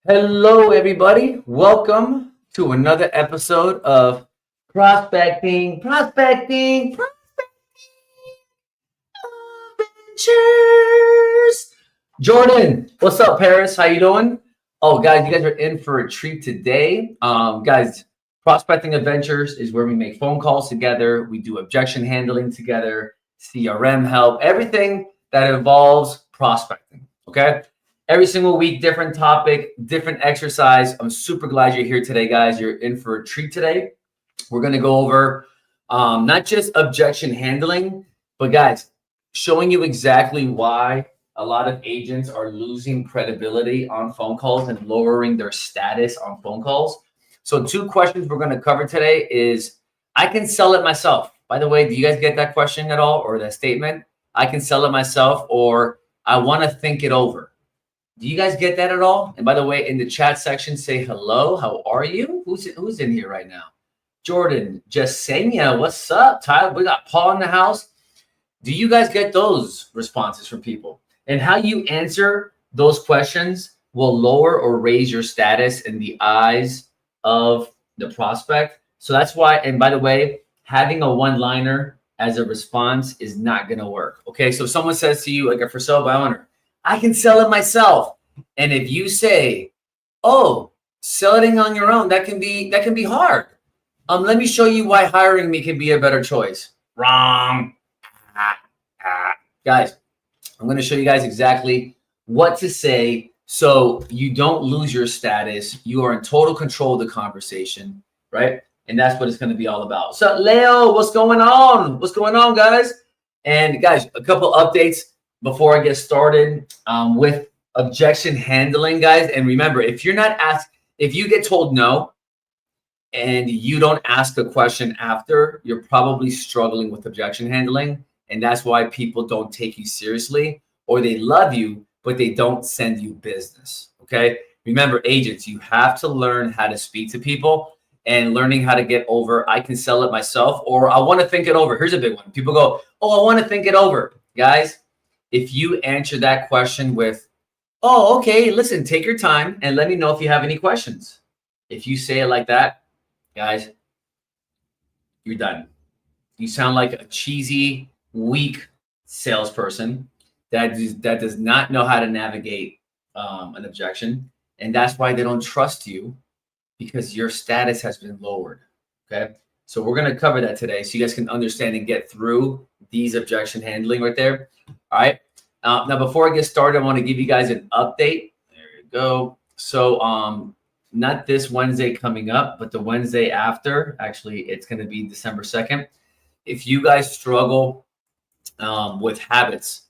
Hello, everybody. Welcome to another episode of Prospecting Adventures. Jordan, what's up, Paris? How you doing? Oh, guys, you guys are in for a treat today. Guys, Prospecting Adventures is where we make phone calls together. We do objection handling together, CRM help, everything that involves prospecting. Okay. Every single week, different topic, different exercise. I'm super glad you're here today, guys. You're in for a treat today. We're going to go over not just objection handling, but guys, showing you exactly why a lot of agents are losing credibility on phone calls and lowering their status on phone calls. So, two questions we're going to cover today is I can sell it myself. By the way, do you guys get that question at all or that statement? I can sell it myself, or I want to think it over. Do you guys get that at all? And by the way, in the chat section, say hello. How are you? Who's in here right now? Jordan, Jasenia, what's up? Tyler, we got Paul in the house. Do you guys get those responses from people? And how you answer those questions will lower or raise your status in the eyes of the prospect. So that's why, and by the way, having a one-liner as a response is not going to work. Okay, so if someone says to you, like a for sale by owner, I can sell it myself. And if you say, oh, selling on your own, that can be hard. Let me show you why hiring me can be a better choice. Wrong. Guys, I'm going to show you guys exactly what to say so you don't lose your status. You are in total control of the conversation, right? And that's what it's going to be all about. So, Leo, what's going on? What's going on, guys? And guys, a couple updates before I get started with objection handling, guys. And remember, if you're not asked, if you get told no, and you don't ask the question after, you're probably struggling with objection handling. And that's why people don't take you seriously, or they love you, but they don't send you business. Okay. Remember, agents, you have to learn how to speak to people and learning how to get over, I can sell it myself, or I want to think it over. Here's a big one. People go, oh, I want to think it over. Guys, if you answer that question with, oh, okay, listen, take your time and let me know if you have any questions. If you say it like that, guys, you're done. You sound like a cheesy, weak salesperson that does not know how to navigate an objection. And that's why they don't trust you, because your status has been lowered. Okay. So we're going to cover that today so you guys can understand and get through these objection handling right there. All right. Now, before I get started, I want to give you guys an update. There you go. So, not this Wednesday coming up, but the Wednesday after. Actually, it's going to be December 2nd. If you guys struggle with habits,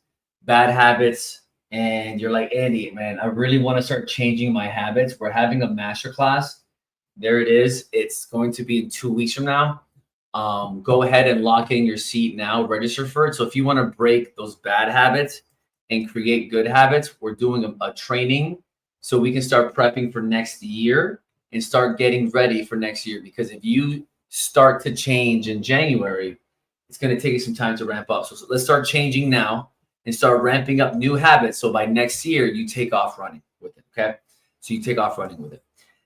bad habits, and you're like, Andy, man, I really want to start changing my habits, we're having a masterclass. There it is. It's going to be in 2 weeks from now. Go ahead and lock in your seat now. Register for it. So if you want to break those bad habits and create good habits, we're doing a training so we can start prepping for next year and start getting ready for next year. Because if you start to change in January, it's going to take you some time to ramp up. So let's start changing now and start ramping up new habits. So by next year, you take off running with it. Okay. So you take off running with it.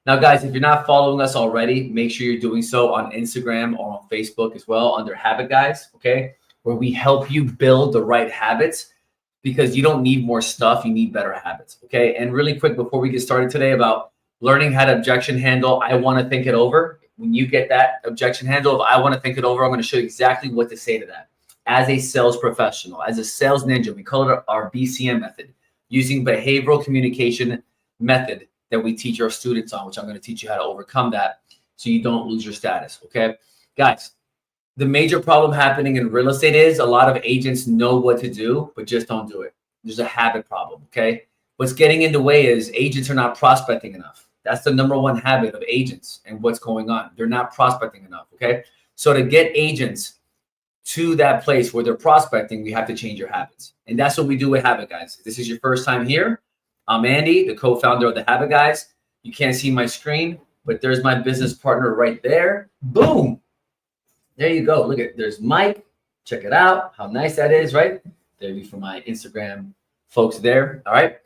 Now, guys, if you're not following us already, make sure you're doing so on Instagram or on Facebook as well under Habit Guys, okay, where we help you build the right habits, because you don't need more stuff. You need better habits, okay? And really quick, before we get started today about learning how to objection handle, I want to think it over. When you get that objection handle, if I want to think it over, I'm going to show you exactly what to say to that. As a sales professional, as a sales ninja, we call it our BCM method, using behavioral communication method that we teach our students on, which I'm going to teach you how to overcome that so you don't lose your status, okay? Guys, the major problem happening in real estate is a lot of agents know what to do, but just don't do it. There's a habit problem, okay? What's getting in the way is agents are not prospecting enough. That's the number one habit of agents and what's going on. They're not prospecting enough, okay? So to get agents to that place where they're prospecting, we have to change your habits. And that's what we do with Habit Guys. If this is your first time here, I'm Andy, the co-founder of the Habit Guys. You can't see my screen, but there's my business partner right there. Boom. There you go. Look at, there's Mike. Check it out. How nice that is, right? There you for my Instagram folks there. All right.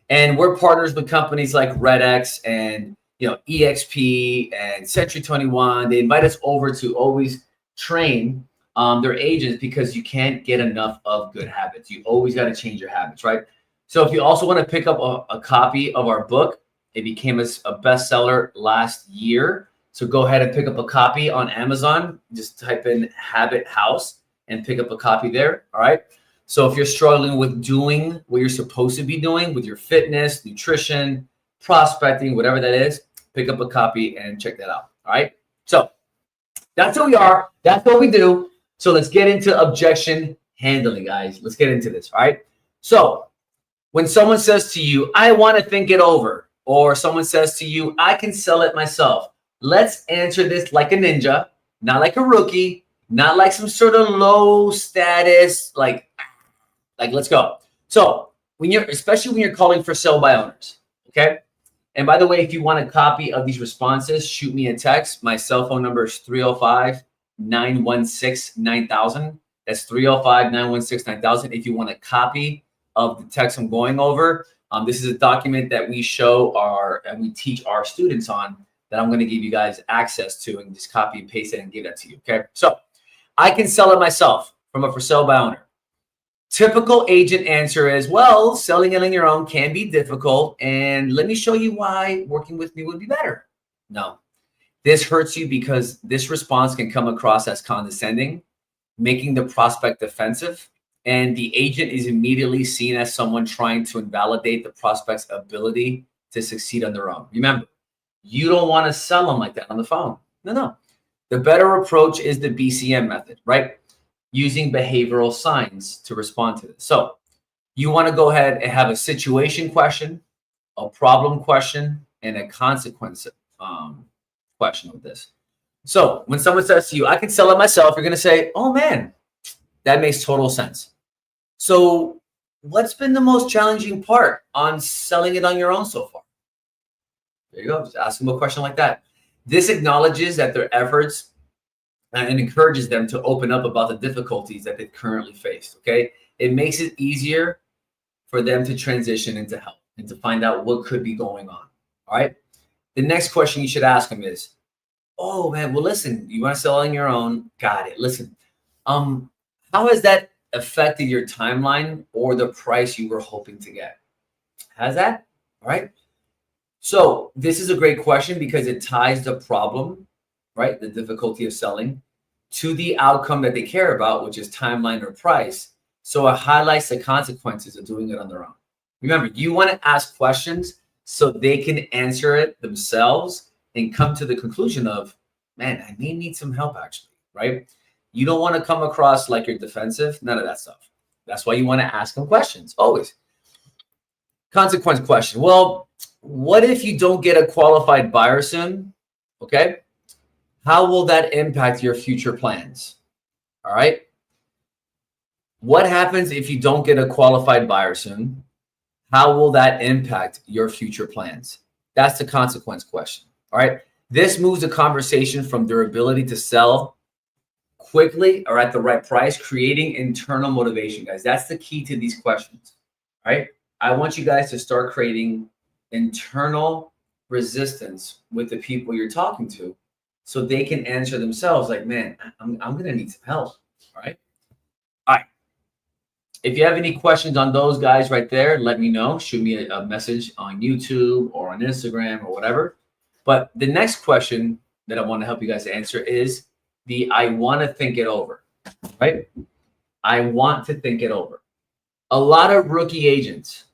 And we're partners with companies like RedX and EXP and Century 21. They invite us over to always train their agents because you can't get enough of good habits. You always got to change your habits, right? So if you also want to pick up a copy of our book, it became a bestseller last year. So go ahead and pick up a copy on Amazon. Just type in Habit House and pick up a copy there. All right. So if you're struggling with doing what you're supposed to be doing with your fitness, nutrition, prospecting, whatever that is, pick up a copy and check that out. All right. So that's who we are. That's what we do. So let's get into objection handling, guys. Let's get into this. All right. So when someone says to you, I want to think it over, or someone says to you, I can sell it myself. Let's answer this like a ninja, not like a rookie, not like some sort of low status, like let's go. So especially when you're calling for sell by owners, okay? And by the way, if you want a copy of these responses, shoot me a text. My cell phone number is 305-916-9000. That's 305-916-9000. If you want a copy of the text I'm going over, this is a document that we we teach our students on that I'm going to give you guys access to, and just copy and paste it and give that to you. Okay. So I can sell it myself from a for sale by owner. Typical agent answer is, well, selling it on your own can be difficult. And let me show you why working with me would be better. No, this hurts you because this response can come across as condescending, making the prospect defensive. And the agent is immediately seen as someone trying to invalidate the prospect's ability to succeed on their own. Remember, you don't want to sell them like that on the phone. No. The better approach is the BCM method, right? Using behavioral signs to respond to this. So you want to go ahead and have a situation question, a problem question, and a consequence question with this. So when someone says to you, I can sell it myself, you're going to say, oh man, that makes total sense. So what's been the most challenging part on selling it on your own so far? There you go. Just ask them a question like that. This acknowledges that their efforts and encourages them to open up about the difficulties that they've currently faced. Okay. It makes it easier for them to transition into help and to find out what could be going on. All right. The next question you should ask them is, oh man, well, listen, you want to sell on your own? Got it. Listen, how has that affected your timeline or the price you were hoping to get? Has that? All right. So this is a great question because it ties the problem, right, the difficulty of selling, to the outcome that they care about, which is timeline or price. So it highlights the consequences of doing it on their own. Remember, you want to ask questions so they can answer it themselves and come to the conclusion of, man, I may need some help actually, right? You don't want to come across like you're defensive, none of that stuff. That's why you want to ask them questions, always. Consequence question. Well, what if you don't get a qualified buyer soon? Okay. How will that impact your future plans? All right. What happens if you don't get a qualified buyer soon? How will that impact your future plans? That's the consequence question. All right. This moves the conversation from their ability to sell quickly or at the right price, creating internal motivation, guys. That's the key to these questions. All right. I want you guys to start creating internal resistance with the people you're talking to so they can answer themselves like, man, I'm going to need some help. All right. All right. If you have any questions on those guys right there, let me know. Shoot me a message on YouTube or on Instagram or whatever. But the next question that I want to help you guys answer is I want to think it over, right? I want to think it over. A lot of rookie agents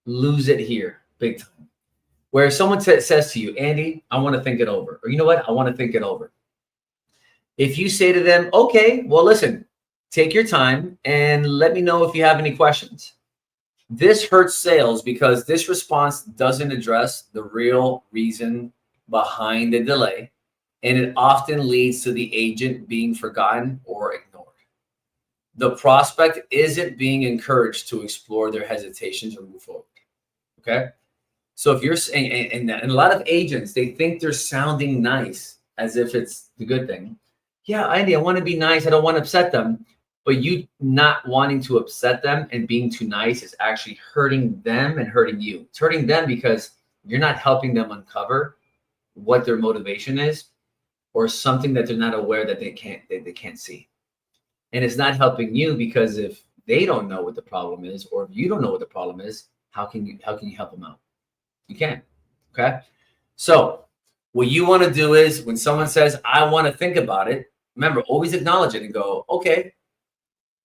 lose it here big time, where someone says to you, Andy, I want to think it over. Or you know what? I want to think it over. If you say to them, okay, well, listen, take your time and let me know if you have any questions. This hurts sales because this response doesn't address the real reason behind the delay, and it often leads to the agent being forgotten or ignored. The prospect isn't being encouraged to explore their hesitations or move forward. Okay. So if you're saying, and a lot of agents, they think they're sounding nice as if it's the good thing. Yeah, Andy, I want to be nice. I don't want to upset them. but you not wanting to upset them and being too nice is actually hurting them and hurting you. It's hurting them because you're not helping them uncover what their motivation is or something that they're not aware that they can't see. And it's not helping you because if they don't know what the problem is, or if you don't know what the problem is, how can you help them out? You can't. Okay. So what you want to do is when someone says, I want to think about it, remember, always acknowledge it and go, okay,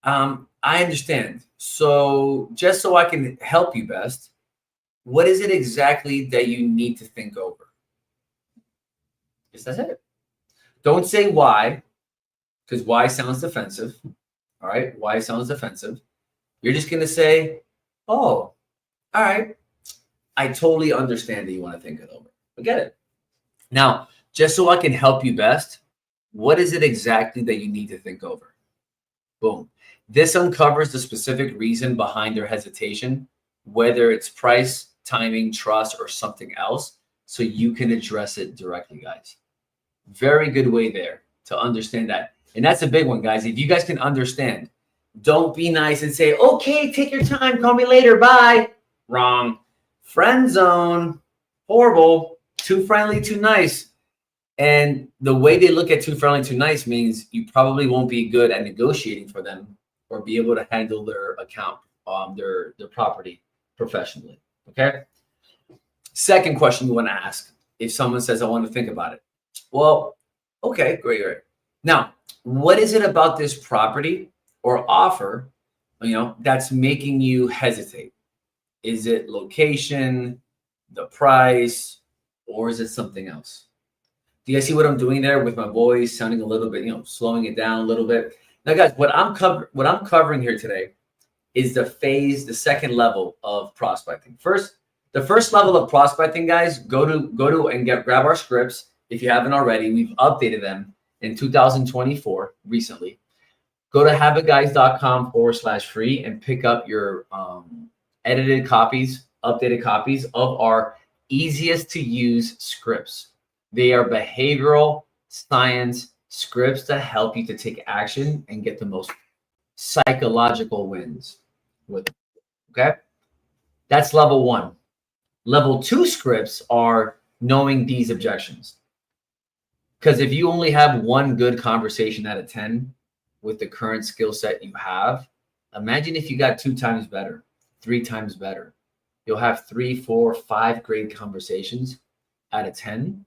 I understand. So just so I can help you best, what is it exactly that you need to think over? Just that's it. Don't say why, because why sounds defensive. All right. Why sounds defensive. You're just going to say, oh, all right. I totally understand that you want to think it over. I get it. Now, just so I can help you best, what is it exactly that you need to think over? Boom. This uncovers the specific reason behind their hesitation, whether it's price, timing, trust, or something else, so you can address it directly, guys. Very good way there to understand that. And that's a big one, guys. If you guys can understand, don't be nice and say, okay, take your time, call me later, bye. Wrong. Friend zone, horrible, too friendly, too nice. And the way they look at too friendly, too nice means you probably won't be good at negotiating for them or be able to handle their account, their property professionally. Okay. Second question you want to ask if someone says, I want to think about it. Well, okay, great. Now, what is it about this property or offer, that's making you hesitate? Is it location, the price, or is it something else? Do you guys see what I'm doing there with my voice sounding a little bit, slowing it down a little bit? Now, guys, what I'm covering here today is the second level of prospecting. The first level of prospecting, guys, go to and grab our scripts if you haven't already. We've updated them in 2024 recently. Go to habitguys.com/free and pick up your edited copies, updated copies of our easiest to use scripts. They are behavioral science scripts to help you to take action and get the most psychological wins with it. Okay. That's level 1. Level 2 scripts are knowing these objections. Because if you only have one good conversation out of 10 with the current skill set you have, imagine if you got 2 times better, 3 times better. You'll have 3, 4, 5 great conversations out of 10.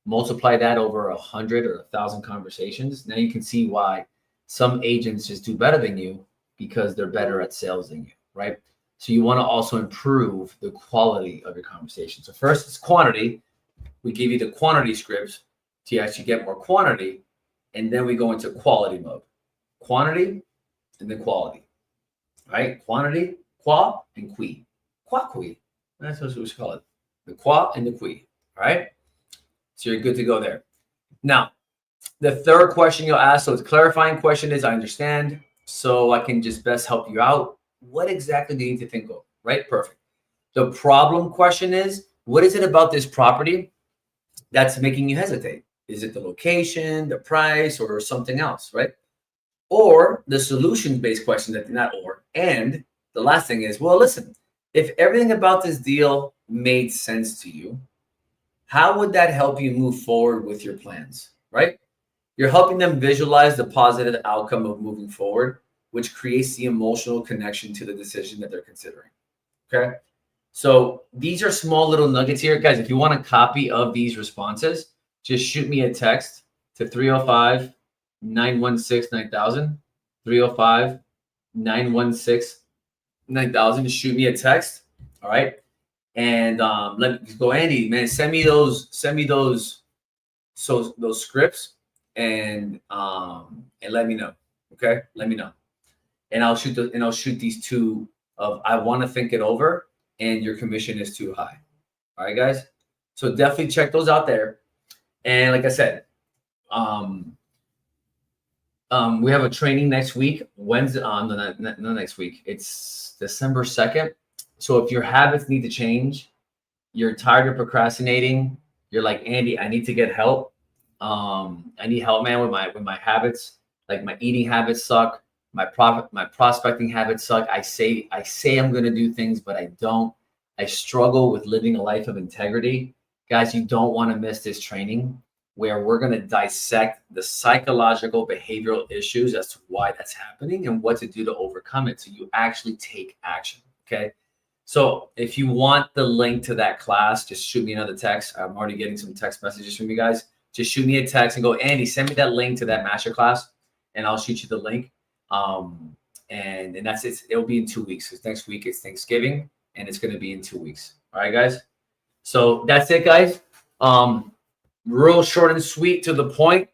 Multiply that over 100 or 1,000 conversations. Now you can see why some agents just do better than you because they're better at sales than you, right? So you want to also improve the quality of your conversation. So first it's quantity. We give you the quantity scripts to actually get more quantity. And then we go into quality mode. Quantity and then quality, right? Quantity, qua and qui. Qua qui. That's what we call it. The qua and the qui, all right? So you're good to go there. Now, the third question you'll ask, so the clarifying question is, I understand, so I can just best help you out. What exactly do you need to think of, right? Perfect. The problem question is, what is it about this property that's making you hesitate? Is it the location, the price, or something else, right? Or the solution-based question and the last thing is, well, listen, if everything about this deal made sense to you, how would that help you move forward with your plans, right? You're helping them visualize the positive outcome of moving forward, which creates the emotional connection to the decision that they're considering, okay? So these are small little nuggets here. Guys, if you want a copy of these responses, just shoot me a text to 305-916-9000, 305-916-9000. Just shoot me a text, all right? And let me go, Andy, man, send me those scripts and let me know. Okay, let me know, and I'll shoot these 2 of I want to think it over and your commission is too high. All right, guys. So definitely check those out there. And like I said, we have a training next week, Wednesday. Not next week. It's December 2nd. So if your habits need to change, you're tired of procrastinating, you're like, Andy, I need to get help. I need help, man, with my habits. Like my eating habits suck. my prospecting habits suck. I say I'm going to do things, but I don't. I struggle with living a life of integrity. Guys, you don't want to miss this training where we're going to dissect the psychological behavioral issues as to why that's happening and what to do to overcome it so you actually take action. Okay. So if you want the link to that class, just shoot me another text. I'm already getting some text messages from you guys. Just shoot me a text and go, Andy, send me that link to that masterclass, and I'll shoot you the link. And that's it. It'll be in 2 weeks because next week is Thanksgiving, and it's going to be in 2 weeks. All right, guys. So that's it, guys. Real short and sweet, to the point.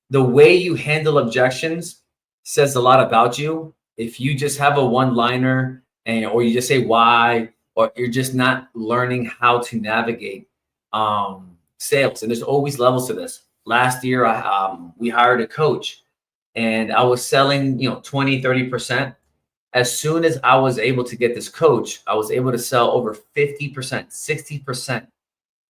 The way you handle objections says a lot about you. If you just have a one-liner or you just say why, or you're just not learning how to navigate sales, and there's always levels to this. Last year, we hired a coach, and I was selling, 20, 30%. As soon as I was able to get this coach, I was able to sell over 50%, 60%.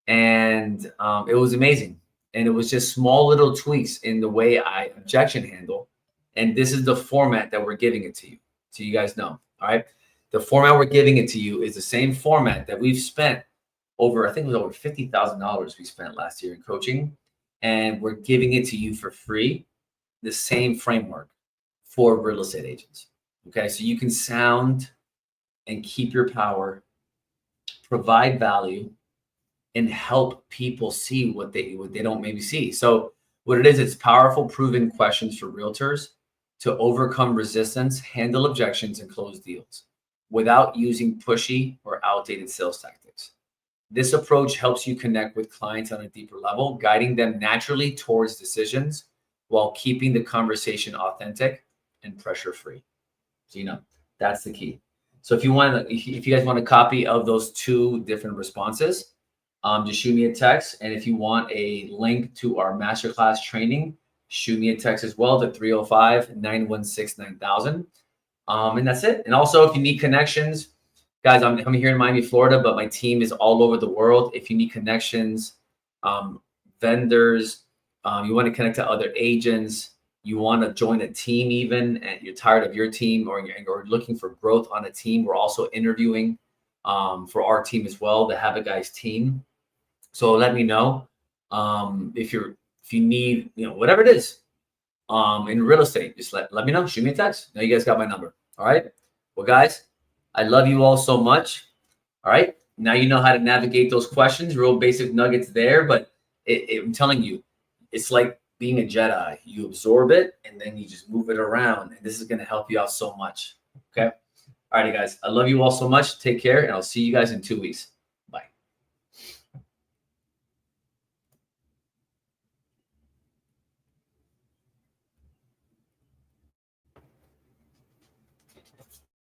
And it was amazing. And it was just small little tweaks in the way I objection handle. And this is the format that we're giving it to you. So you guys know, all right? The format we're giving it to you is the same format that we've spent over, I think it was over $50,000 we spent last year in coaching. And we're giving it to you for free, the same framework for real estate agents. Okay, so you can sound and keep your power, provide value, and help people see what they don't maybe see. So what it is, it's powerful, proven questions for realtors to overcome resistance, handle objections, and close deals without using pushy or outdated sales tactics. This approach helps you connect with clients on a deeper level, guiding them naturally towards decisions while keeping the conversation authentic and pressure-free. So, that's the key. So if you guys want a copy of those 2 different responses, just shoot me a text. And if you want a link to our masterclass training, shoot me a text as well to 305-916-9000. And that's it. And also, if you need connections, guys, I'm here in Miami, Florida, but my team is all over the world. If you need connections, vendors, you want to connect to other agents, you want to join a team even, and you're tired of your team or looking for growth on a team, we're also interviewing for our team as well, the Have a Guys team. So let me know if you need, whatever it is in real estate, just let me know. Shoot me a text. Now you guys got my number. All right. Well, guys, I love you all so much. All right. Now you know how to navigate those questions, real basic nuggets there. But I'm telling you, it's like being a Jedi. You absorb it and then you just move it around. And this is going to help you out so much. Okay. All righty, guys. I love you all so much. Take care. And I'll see you guys in 2 weeks.